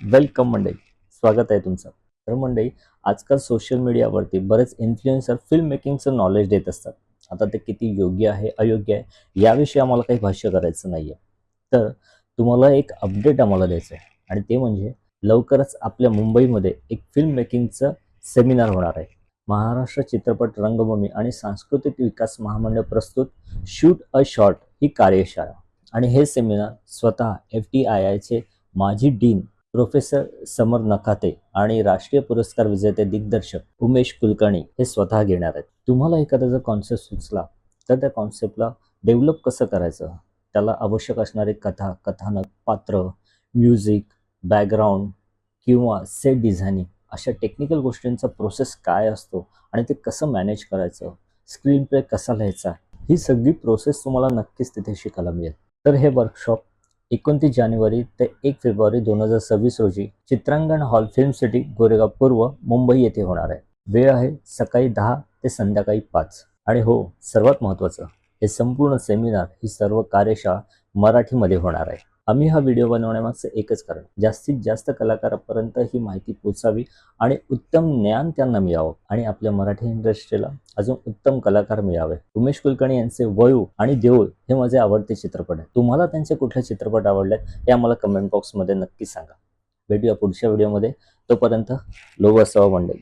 Welcome मंडळी, स्वागत आहे तुमचं. तर मंडळी, आजकाल सोशल मीडियावरती बरेच इन्फ्लुएन्सर फिल्म मेकिंगचं नॉलेज देत असतात. आता ते किती योग्य आहे अयोग्य आहे याविषयी आम्हाला काही भाष्य करायचं नाही आहे. तर तुम्हाला एक अपडेट आम्हाला द्यायचं आहे आणि ते म्हणजे लवकरच आपल्या मुंबईमध्ये एक फिल्म मेकिंगचं सेमिनार होणार आहे. महाराष्ट्र चित्रपट रंगभूमी आणि सांस्कृतिक विकास महामंडळ प्रस्तुत शूट अ शॉर्ट ही कार्यशाळा आणि हे सेमिनार स्वतः FTIIचे माजी डीन प्रोफेसर समर नखाते आणि राष्ट्रीय पुरस्कार विजेते दिग्दर्शक उमेश कुलकर्णी हे स्वतः घेणार आहेत. तुम्हाला एखादा जर कॉन्सेप्ट सुचला तर त्या कॉन्सेप्टला डेव्हलप कसं करायचं, त्याला आवश्यक असणारे कथा, कथानक, पात्र, म्युझिक, बॅकग्राऊंड किंवा सेट डिझायनिंग अशा टेक्निकल गोष्टींचा प्रोसेस काय असतो आणि ते कसं मॅनेज करायचं, स्क्रीन प्ले कसा लिहायचा, ही सगळी प्रोसेस तुम्हाला नक्कीच तिथे शिकायला मिळेल. तर हे वर्कशॉप 29 जानेवारी ते 1 फेब्रुवारी 2026 रोजी चित्रांगण हॉल फिल्म सिटी गोरेगाव पूर्व मुंबई येथे होणार आहे. वेळ आहे सकाळी 10 ते संध्याकाळी 5. आणि हो, सर्वात महत्त्वाचं, हे संपूर्ण सेमिनार, ही सर्व कार्यशाळा मराठीमध्ये होणार आहे. आम्ही हा व्हिडिओ बनवण्यामागचं एकच कारण, जास्तीत जास्त कलाकारांपर्यंत ही माहिती पोचावी आणि उत्तम ज्ञान त्यांना मिळावं आणि आपल्या मराठी इंडस्ट्रीला अजून उत्तम कलाकार मिळावे. उमेश कुलकर्णी यांचे वळू आणि देऊळ हे माझे आवडते चित्रपट आहे. तुम्हाला त्यांचे कुठले चित्रपट आवडले हे आम्हाला कमेंट बॉक्समध्ये नक्की सांगा. भेटूया पुढच्या व्हिडिओमध्ये. तोपर्यंत लोक असावं मंडळी.